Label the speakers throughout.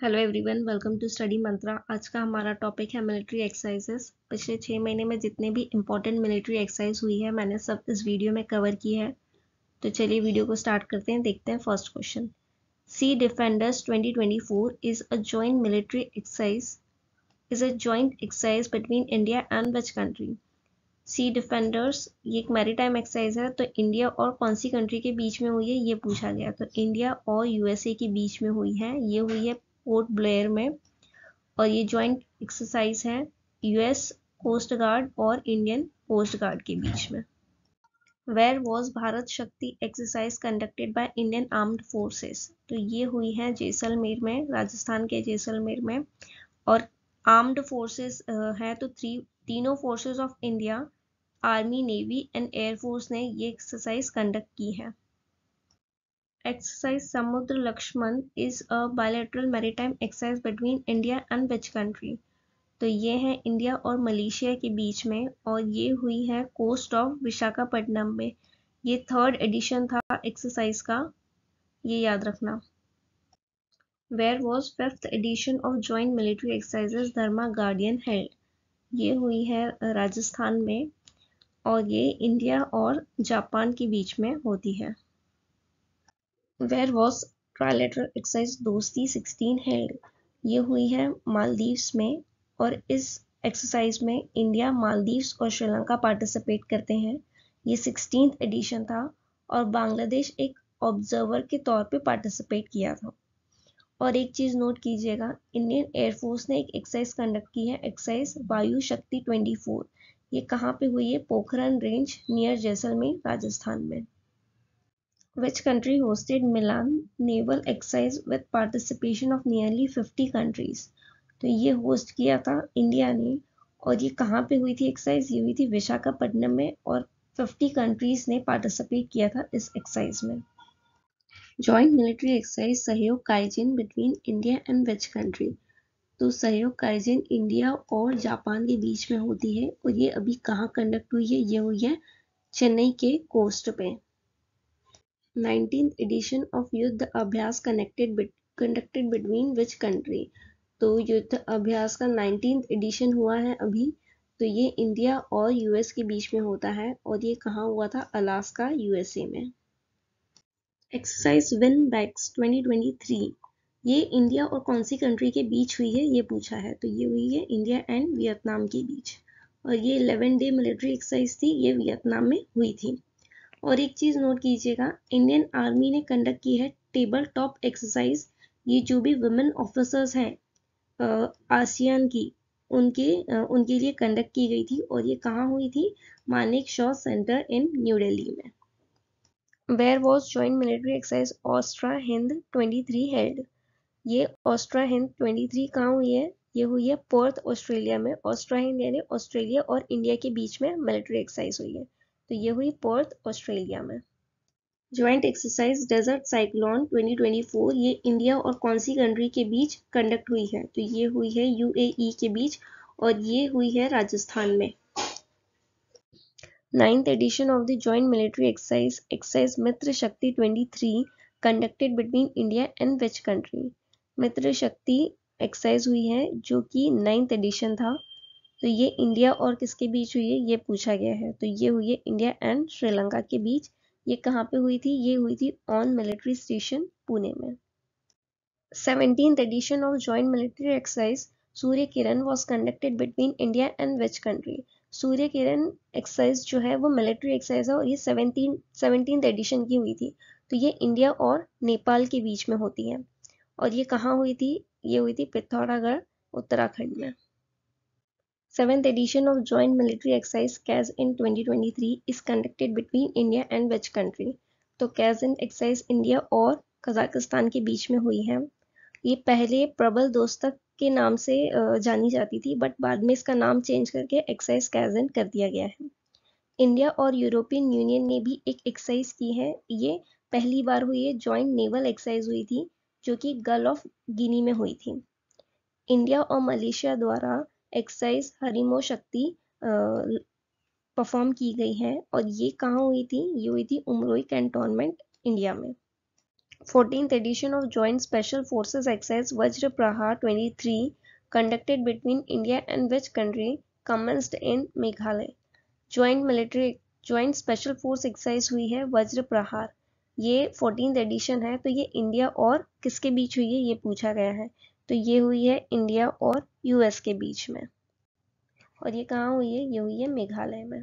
Speaker 1: Hello everyone, welcome to Study Mantra. आज का हमारा टॉपिक है मिलिट्री एक्सरसाइजेस। पिछले 6 महीने में जितने भी इंपॉर्टेंट मिलिट्री एक्सरसाइज हुई है मैंने सब इस वीडियो में कवर की है। तो चलिए वीडियो को स्टार्ट करते हैं। देखते हैं first question. Sea defenders 2024 is a joint military exercise between India and which country? Sea defenders ये एक मैरीटाइम एक्सरसाइज है, तो इंडिया और कौन सी कंट्री के बीच में हुई है ये पूछा गया। तो इंडिया और यूएसए के बीच में हुई है। ये हुई है पोर्ट ब्लेयर में, और ये जॉइंट एक्सरसाइज है यूएस कोस्ट गार्ड और इंडियन कोस्ट गार्ड के बीच में। वेयर वॉज भारत शक्ति exercise conducted by Indian armed forces? तो ये हुई है जैसलमेर में, राजस्थान के जैसलमेर में। और आर्म्ड फोर्सेस है तो तीनों forces of India, army, navy and air force ने ये एक्सरसाइज कंडक्ट की है। Exercise Samudra Laxman is a bilateral maritime exercise between India and which country? तो ये है इंडिया और मलेशिया के बीच में, और ये हुई है कोस्ट ऑफ विशाखापट्टनम में। ये थर्ड एडिशन था एक्सरसाइज का, ये याद रखना। Where was fifth edition of joint military exercises Dharma guardian held? ये हुई है राजस्थान में, और ये इंडिया और जापान के बीच में होती है। वेयर वॉज ट्राइलेटरल एक्सरसाइज दोस्ती 16 हेल्ड? ये हुई है मालदीव्स में, और इस एक्सरसाइज में इंडिया, मालदीव्स और श्रीलंका पार्टिसिपेट करते हैं। ये 16th एडिशन था, और बांग्लादेश एक ऑब्जर्वर के तौर पे पार्टिसिपेट किया था। और एक चीज नोट कीजिएगा, इंडियन एयरफोर्स ने एक एक्सरसाइज कंडक्ट की है, एक्सरसाइज वायु शक्ति 24। ये कहाँ पे हुई है? पोखरन रेंज नियर जैसलमेर, राजस्थान में। Which country hosted Milan naval exercise with participation of nearly 50 countries? तो ये होस्ट किया था इंडिया ने, और ये कहाँ पे हुई थी एक्सरसाइज? ये हुई थी विशाखापट्टनम में, और 50 कंट्रीज ने पार्टिसिपेट किया था इस एक्सरसाइज में। Joint military exercise Sahyog Kaijin between India and which country? तो सहयोग काइजिन इंडिया और जापान के बीच में होती है, और ये अभी कहाँ कंडक्ट हुई है? ये हुई है चेन्नई के कोस्ट पे। 19th edition of युद्ध अभ्यास conducted between which country? तो युद्ध अभ्यास का 19th एडिशन हुआ है अभी, तो ये इंडिया और यूएस के बीच में होता है, और ये कहाँ हुआ था? अलास्का, यूएसए में। एक्सरसाइज विन बैक्स 2023 ये इंडिया और कौन सी कंट्री के बीच हुई है ये पूछा है। तो ये हुई है इंडिया एंड वियतनाम के बीच, और ये 11 डे मिलिट्री एक्सरसाइज थी, ये वियतनाम में हुई थी। और एक चीज नोट कीजिएगा, इंडियन आर्मी ने कंडक्ट की है टेबल टॉप एक्सरसाइज। ये जो भी वुमेन ऑफिसर्स हैं आसियान की, उनके लिए कंडक्ट की गई थी, और ये कहाँ हुई थी? Manekshaw centre in New Delhi में। Where was joint military exercise Austra Hind 23 held? ये ऑस्ट्रा हिंद 23 कहाँ हुई है? ये हुई है पर्थ, ऑस्ट्रेलिया में। ऑस्ट्रा हिंद यानी ऑस्ट्रेलिया और इंडिया के बीच में मिलिट्री एक्सरसाइज हुई है, तो ये हुई पर्थ, ऑस्ट्रेलिया में। ज्वाइंट एक्सरसाइज डेजर्ट साइक्लोन 2024 ये इंडिया और कौन सी कंट्री के बीच कंडक्ट हुई है? तो ये हुई है यूएई के बीच, और ये हुई है राजस्थान में। 9th edition of the joint military exercise Mitra Shakti 23 conducted between India and which country? Mitra Shakti exercise हुई है जो कि 9th एडिशन था, तो ये इंडिया और किसके बीच हुई है ये पूछा गया है। तो ये हुई है इंडिया एंड श्रीलंका के बीच। ये कहाँ पे हुई थी? ये हुई थी ऑन मिलिट्री स्टेशन पुणे में। 17th edition of joint military exercise Surya Kiran was conducted between India and which country? Surya Kiran exercise जो है वो मिलिट्री एक्सरसाइज है, और ये 17th एडिशन की हुई थी, तो ये इंडिया और नेपाल के बीच में होती है। और ये कहाँ हुई थी? ये हुई थी पिथौरागढ़, उत्तराखंड में। 7th edition of Joint Military Exercise CAS in 2023 is conducted between India and which country? तो CAS in exercise इंडिया और कजाकिस्तान के बीच में हुई है। ये पहले प्रबल दोस्तक के नाम से जानी जाती थी, बट बाद में इसका नाम चेंज करके एक्सरसाइज कैजन कर दिया गया है। इंडिया और यूरोपियन यूनियन ने भी एक एक्सरसाइज की है, ये पहली बार हुई है, जॉइंट नेवल एक्सरसाइज हुई थी जो कि गल्फ ऑफ गिनी में हुई थी। इंडिया और मलेशिया द्वारा एक्सरसाइज हरिमो शक्ति परफॉर्म की गई है, और ये कहाँ हुई थी? ये हुई थी उमरोई कैंटोनमेंट, इंडिया में। 14th edition of Joint Special Forces Exercise Vajra Prahar 23 conducted between India and which country commenced in Meghalaya. Joint special force exercise हुई है वज्र प्रहार। ये 14th एडिशन है, तो ये इंडिया और किसके बीच हुई है ये पूछा गया है। तो ये हुई है इंडिया और यूएस के बीच में। और ये कहाँ हुई है? ये हुई है मेघालय में।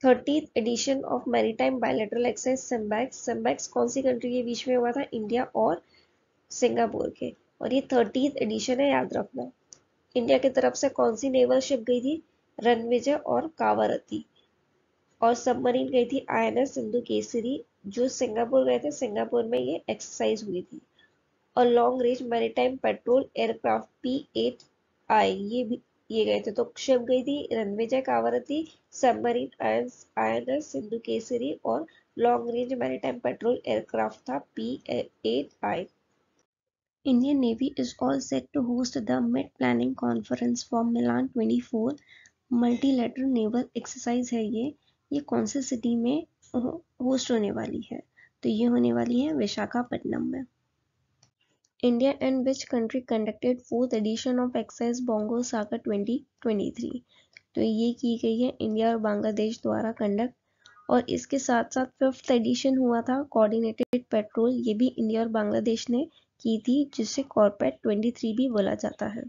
Speaker 1: 30th edition of maritime bilateral exercise SIMBEX. SIMBEX कौन सी कंट्री के बीच में हुआ था? इंडिया और सिंगापुर के। और ये 30th एडिशन है, याद रखना। इंडिया की तरफ से कौन सी नेवल शिप गई थी? रणविजय और कावारती। और सबमरीन गई थी आईएनएस सिंधु केसरी। जो सिंगापुर गए थे, सिंगापुर में ये एक्सरसाइज हुई थी। और long range maritime petrol aircraft P8I ये गए थे। तो शिप गई थी रणविजय कावारती, सबमरीन आईएनएस सिंधु केसरी और long range maritime petrol aircraft था P8I। Indian Navy is all set to host the Mid-Planning Conference for Milan 24 multilateral naval exercise है। ये कौन से सिटी में होस्ट होने वाली है? तो ये होने वाली है विशाखापट्टनम में। India and which country conducted 4th edition of exercise Bongo Sagar 2023। तो ये की गई है इंडिया और बांग्लादेश द्वारा कंडक्ट। और इसके साथ साथ 5th एडिशन हुआ था कोऑर्डिनेटेड पेट्रोल, ये भी इंडिया और बांग्लादेश ने की थी, जिसे कॉर्पेट 23 भी बोला जाता है।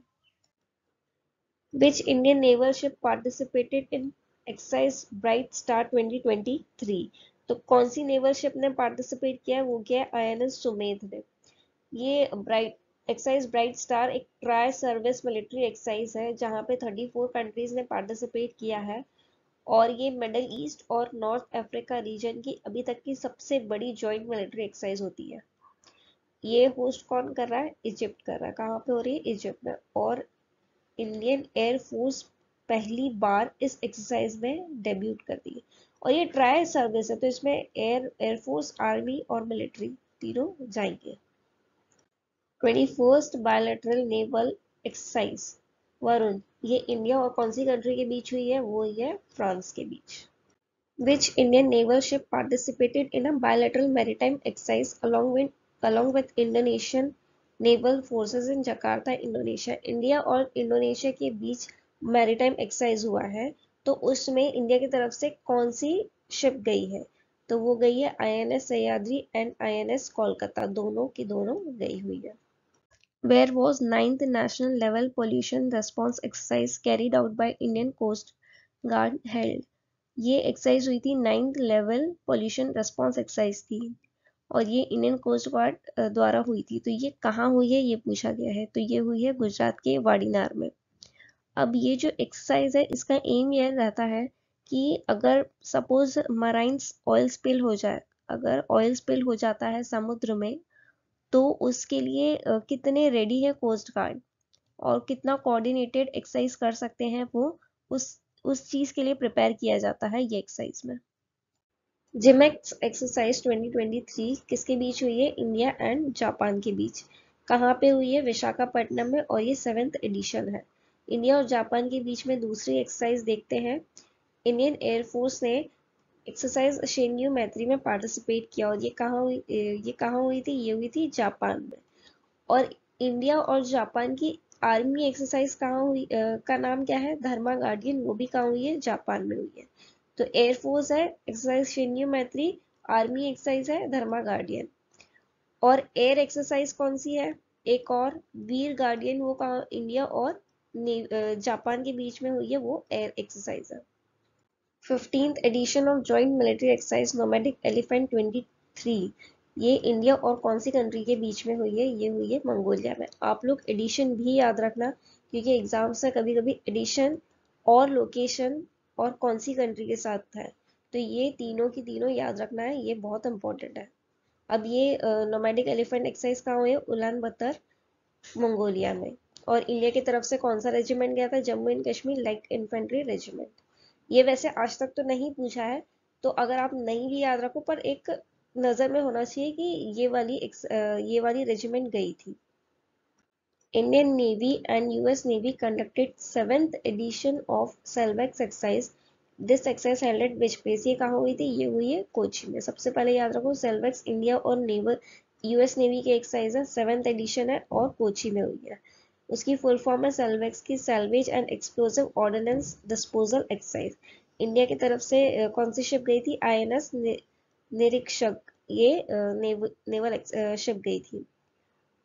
Speaker 1: Which Indian naval ship participated in exercise Bright Star 2023? तो कौन सी नेवल शिप ने पार्टिसिपेट किया है? वो क्या है? आईएनएस सुमेध ने। ये एक्सरसाइज ब्राइट स्टार एक ट्राई सर्विस मिलिट्री एक्सरसाइज है, जहां पे 34 कंट्रीज ने पार्टिसिपेट किया है। और ये मिडल ईस्ट और नॉर्थ अफ्रीका रीजन की अभी तक की सबसे बड़ी जॉइंट मिलिट्री एक्सरसाइज होती है। ये होस्ट कौन कर रहा है? इजिप्ट कर रहा है। कहाँ पे हो रही है? इजिप्ट में। और इंडियन एयरफोर्स पहली बार इस एक्सरसाइज में डेब्यूट कर दी। और ये ट्राई सर्विस है, तो इसमें एयरफोर्स, आर्मी और मिलिट्री तीनों जाएंगे। 21st bilateral naval exercise Varun, ये इंडिया और कौन सी कंट्री के बीच हुई है? वो हुई है फ्रांस के बीच। Which Indian naval ship participated in a bilateral maritime exercise along with Indonesian naval forces in Jakarta, Indonesia? India और इंडोनेशिया के बीच मैरीटाइम एक्सरसाइज हुआ है, तो उसमें इंडिया की तरफ से कौन सी शिप गई है? तो वो गई है INS Sahyadri and INS Kolkata, दोनों की दोनों गई हुई है। Where was 9th National Level Pollution Response Exercise carried out by Indian Coast Guard held? ये एक्सरसाइज हुई थी 9th level pollution response exercise थी, और ये इंडियन कोस्ट गार्ड द्वारा हुई थी। तो ये कहाँ हुई है ये पूछा गया है। तो ये हुई है गुजरात के वाडीनार में। अब ये जो एक्सरसाइज है, इसका एम यह रहता है कि अगर सपोज मराइन ऑयल स्पिल हो जाए, अगर ऑयल स्पिल हो जाता है समुद्र में, तो उसके लिए कितने रेडी है कोस्ट गार्ड और कितना कोऑर्डिनेटेड एक्सरसाइज कर सकते हैं, वो उस चीज के लिए प्रिपेयर किया जाता है ये एक्सरसाइज में। जिमेक्स एक्सरसाइज 2023 किसके बीच हुई है? इंडिया एंड जापान के बीच। कहाँ पे हुई है? विशाखापट्टनम में। और ये 7th एडिशन है। इंडिया और जापान के बीच में दूसरी एक्सरसाइज देखते हैं। इंडियन एयरफोर्स ने एक्सरसाइज शिन्यू मैत्री में पार्टिसिपेट किया। और ये कहाँ हुई थी? ये हुई थी जापान में। और इंडिया और जापान की आर्मी एक्सरसाइज कहाँ हुई का नाम क्या है? धर्मा गार्डियन। वो भी कहाँ हुई है? जापान में हुई है। तो एयरफोर्स है एक्सरसाइज शिन्यू मैत्री, आर्मी एक्सरसाइज है धर्मा गार्डियन। और एयर एक्सरसाइज कौन सी है? एक और वीर गार्डियन, वो कहाँ? इंडिया और जापान के बीच में हुई है, वो एयर एक्सरसाइज है। 15th edition of joint military exercise nomadic elephant 23, ये इंडिया और कौन सी कंट्री के बीच में हुई है? ये हुई है मंगोलिया में। आप लोग एडिशन भी याद रखना, क्योंकि एग्जाम्स में कभी कभी एडिशन और लोकेशन और कौन सी कंट्री के साथ है, तो ये तीनों की तीनों याद रखना है, ये बहुत इंपॉर्टेंट है। अब ये नोमैडिक एलिफेंट एक्सरसाइज कहाँ हुई है? उलान बतर, मंगोलिया में। और इंडिया की तरफ से कौन सा रेजिमेंट गया था? Jammu and Kashmir light infantry regiment. ये वैसे आज तक तो नहीं पूछा है, तो अगर आप नहीं भी याद रखो, पर एक नजर में होना चाहिए कि ये वाली रेजिमेंट गई थी। Indian navy and US navy conducted 7th edition of SALVEX exercise. This exercise held at which place? ये कहाँ हुई थी? ये हुई है कोची में। सबसे पहले याद रखो, सेल्वेक्स इंडिया और यूएस नेवी की एक्सरसाइज है, 7th एडिशन है और कोची में हुई है। उसकी फुल फॉर्म है सेल्वेक्स की salvage and explosive ordnance disposal exercise. India की तरफ से कौन सी शिप गई थी? आईएनएस निरीक्षक, ये नेवल शिप गई थी।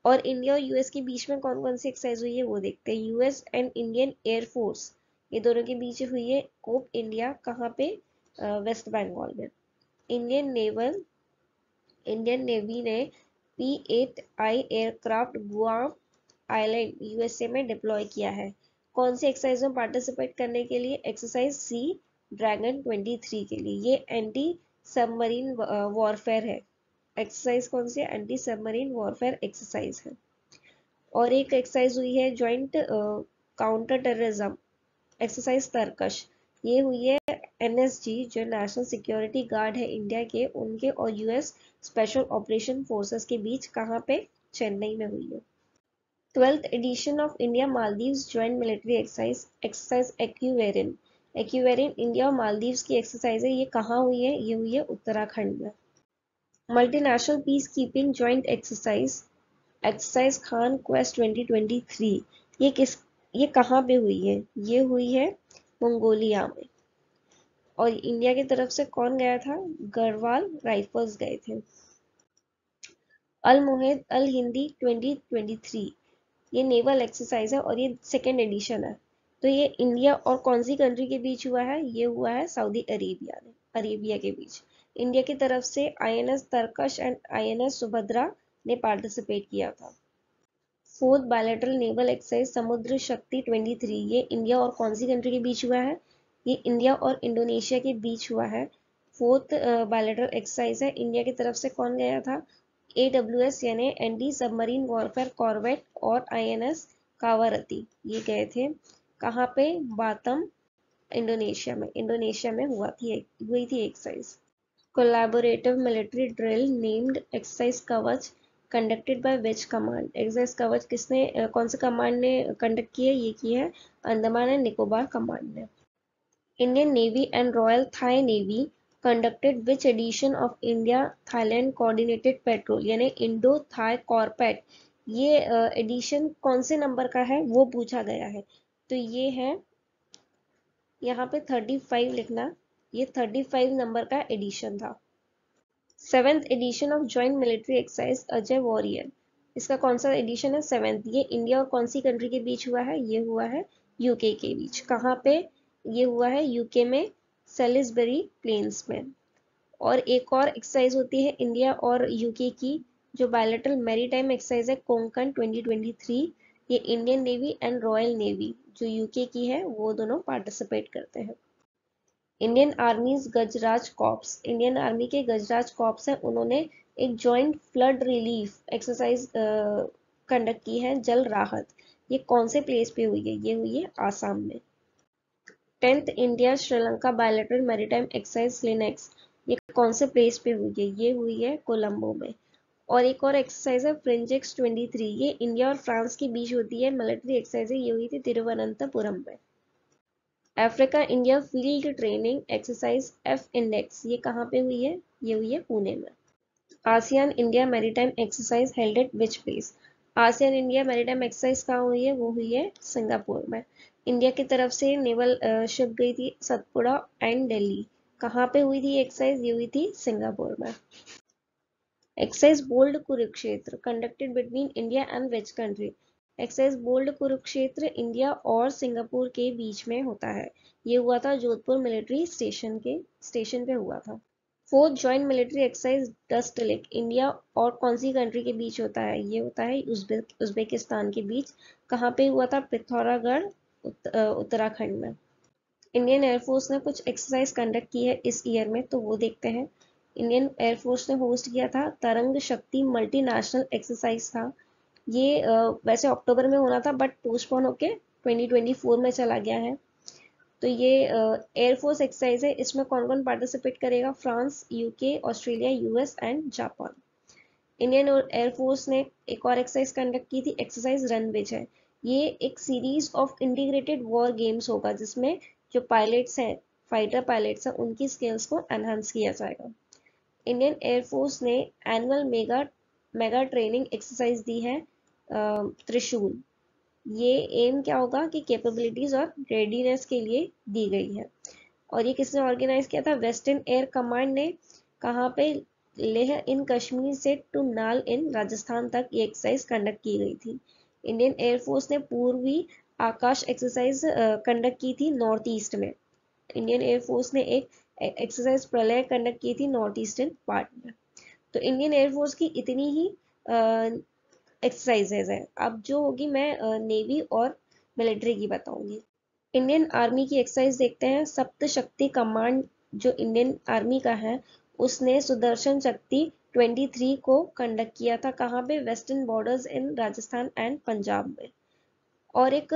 Speaker 1: और इंडिया और यूएस के बीच में कौन कौन सी एक्सरसाइज हुई है वो देखते हैं। यूएस एंड इंडियन एयरफोर्स, ये दोनों के बीच हुई है कोप इंडिया, कहाँ पे? वेस्ट बंगाल में। इंडियन नेवी ने P-8I aircraft Guam island USA में डिप्लॉय किया है। कौन सी एक्सरसाइज में पार्टिसिपेट करने के लिए? एक्सरसाइज सी ड्रैगन 23 के लिए। ये एंटी सबमरीन वॉरफेयर है। एक्सरसाइज कौन सी है? एंटी सबमरीन वॉरफेयर एक्सरसाइज है। और एक एक्सरसाइज हुई है ज्वाइंट काउंटर टेररिज्म एक्सरसाइज तरकश। ये हुई है एनएसजी, जो नेशनल सिक्योरिटी गार्ड है इंडिया के, उनके और यूएस स्पेशल ऑपरेशन फोर्सेस के बीच, कहाँ पे? चेन्नई में हुई है। 12th edition of India Maldives joint military exercise, exercise Ekuverin. Ekuverin India और मालदीव्स की एक्सरसाइज है। ये कहाँ हुई है? ये हुई है उत्तराखंड में। Multinational peace keeping joint exercise, exercise Khan quest 2023, ये कहाँ पे हुई है? ये हुई है मंगोलिया में। और इंडिया की तरफ से कौन गया था? गढ़वाल राइफल्स गए थे। अल मुहिद अल हिंदी 2023, ये नेवल एक्सरसाइज है और ये 2nd एडिशन है। तो ये इंडिया और कौन सी कंट्री के बीच हुआ है? ये हुआ है सऊदी अरेबिया के बीच। इंडिया की तरफ से INS Tarkash and INS Subhadra ने पार्टिसिपेट किया था। 4th बायलैटरल नेवल एक्सरसाइज समुद्र शक्ति 23, ये इंडिया और कौन सी कंट्री के बीच हुआ है? ये इंडिया और इंडोनेशिया के बीच हुआ है। 4th बायलैटरल एक्सरसाइज है। इंडिया की तरफ से कौन गया था? AWS यानी एंटी सबमरीन वॉरफेयर कॉर्वेट और आईएनएस कावारती, ये गए थे। कहाँ पे? बातम, इंडोनेशिया में हुई थी exercise. Collaborative military drill named exercise Kavach conducted by which command. Exercise Kavach कौन से कमांड ने कंडक्ट की है? ये की है अंडमान एंड निकोबार कमांड ने। Indian navy and royal Thai navy conducted which edition of India Thailand coordinated patrol, यानी इंडो थाई कॉर्पेट, ये एडिशन कौन से नंबर का है वो पूछा गया है। तो ये है यहाँ पे 35 लिखना, ये 35 नंबर का एडिशन था। 7th edition of joint military exercise Ajay warrior, इसका कौन सा एडिशन है? 7th। ये इंडिया और कौन सी कंट्री के बीच हुआ है? ये हुआ है यूके के बीच। कहाँ पे? ये हुआ है यूके में, सेलिसबरी प्लेन्स में। और एक और एक्सरसाइज होती है इंडिया और यूके की, जो बायलैटरल मैरीटाइम एक्सरसाइज है कोंकण 2023, ये Indian navy and royal navy जो यूके की है वो दोनों पार्टिसिपेट करते हैं। इंडियन आर्मीज गजराज कॉर्प्स, इंडियन आर्मी के गजराज कॉर्प्स हैं, उन्होंने एक joint flood relief exercise conduct की है, जल राहत। ये कौन से प्लेस पे हुई है? ये हुई है आसाम में। 10th India Sri Lanka bilateral maritime exercise lynx, ये कौन से प्लेस पे हुई है? ये हुई है कोलंबो में। और एक और एक्सरसाइज है फ्रिंजेक्स 23, ये इंडिया और फ्रांस के बीच होती है मिलिट्री एक्सरसाइज, ये हुई थी तिरुवनंतपुरम में। Africa India field training exercise F index, ये कहाँ पे हुई है? ये हुई है पुणे में। ASEAN India maritime exercise held at which place, ASEAN India maritime exercise कहाँ हुई है? वो हुई है सिंगापुर में। इंडिया की तरफ से नेवल शिप गई थी सतपुड़ा एंड दिल्ली, कहाँ पे हुई थी एक्सरसाइज? ये हुई थी सिंगापुर में। Exercise bold Kurukshetra conducted between India and which country, exercise bold Kurukshetra India और सिंगापुर के बीच में होता है। ये हुआ था जोधपुर मिलिट्री स्टेशन पे हुआ था। 4th joint military exercise dust lake India और कौन सी कंट्री के बीच होता है? ये होता है उज्बेकिस्तान के बीच। कहाँ पे हुआ था? पिथौरागढ़, उत्तराखंड में। इंडियन एयरफोर्स ने कुछ एक्सरसाइज कंडक्ट की है इस ईयर में, तो वो देखते हैं। इंडियन एयरफोर्स ने होस्ट किया था तरंग शक्ति मल्टीनेशनल एक्सरसाइज था। ये वैसे अक्टूबर में होना था बट पोस्टपोन होके 2024 में चला गया है। तो ये एयरफोर्स एक्सरसाइज है, इसमें कौन कौन पार्टिसिपेट करेगा? France, UK, Australia, US and Japan. Indian air force ने एक और एक्सरसाइज कंडक्ट की थी, एक्सरसाइज रनविच है। ये एक series of integrated war games होगा जिसमें जो पायलट्स हैं, फाइटर पायलट्स हैं, उनकी स्किल्स को एनहांस किया जाएगा। इंडियन एयरफोर्स ने एनुअल मेगा ट्रेनिंग एक्सरसाइज दी है त्रिशूल। ये एम क्या होगा कि कैपेबिलिटीज और रेडीनेस के लिए दी गई है। और ये किसने ऑर्गेनाइज किया था? वेस्टर्न एयर कमांड ने। कहाँ पे? लेह इन कश्मीर से टू नाल इन राजस्थान तक ये एक्सरसाइज कंडक्ट की गई थी। इंडियन एयरफोर्स ने पूर्वी आकाश एक्सरसाइज कंडक्ट की थी नॉर्थ ईस्ट में। इंडियन एयरफोर्स ने एक एक्सरसाइज प्रलय कंडक्ट की थी नॉर्थ ईस्टर्न पार्ट में। तो इंडियन एयरफोर्स की इतनी ही एक्सरसाइजेज है। अब जो होगी मैं नेवी और मिलिट्री की बताऊंगी। इंडियन आर्मी की एक्सरसाइज देखते हैं। सप्त शक्ति कमांड जो इंडियन आर्मी का है, उसने सुदर्शन शक्ति 23 को कंडक्ट किया था। कहाँ पे? Western borders in Rajasthan and Punjab में। और एक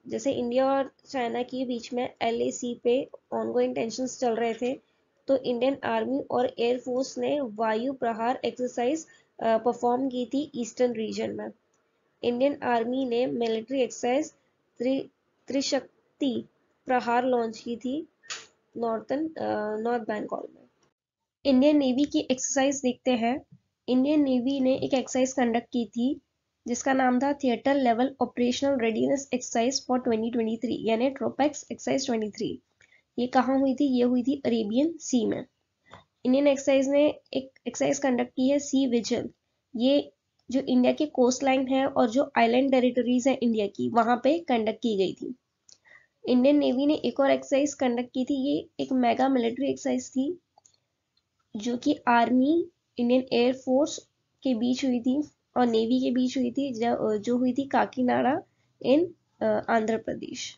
Speaker 1: जैसे इंडिया और चाइना के बीच में LAC पे ऑनगोइंग टेंशंस चल रहे थे, तो इंडियन आर्मी और एयरफोर्स ने वायु प्रहार एक्सरसाइज परफॉर्म की थी ईस्टर्न रीजन में। इंडियन आर्मी ने मिलिट्री एक्सरसाइज त्रिशक्ति प्रहार लॉन्च की थी नॉर्थ बंगाल में। इंडियन नेवी की एक्सरसाइज देखते हैं। इंडियन नेवी ने एक एक्सरसाइज कंडक्ट की थी जिसका नाम था theatre level operational readiness exercise for 2023 यानी ट्रोपेक्स एक्सरसाइज 23। ये कहाँ हुई थी? ये हुई थी अरेबियन सी में। इंडियन एक्सरसाइज ने एक एक्सरसाइज कंडक्ट की है सी विजिल। ये जो इंडिया के कोस्ट लाइन है और जो आइलैंड टेरिटरीज है इंडिया की, वहां पे कंडक्ट की गई थी। इंडियन नेवी ने एक और एक्सरसाइज कंडक्ट की थी। ये एक मेगा मिलिट्री एक्सरसाइज थी जो कि आर्मी, इंडियन एयरफोर्स के बीच हुई थी और नेवी के बीच हुई थी, जो हुई थी काकीनाडा इन आंध्र प्रदेश।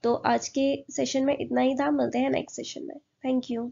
Speaker 1: तो आज के सेशन में इतना ही था। मिलते हैं नेक्स्ट सेशन में। Thank you.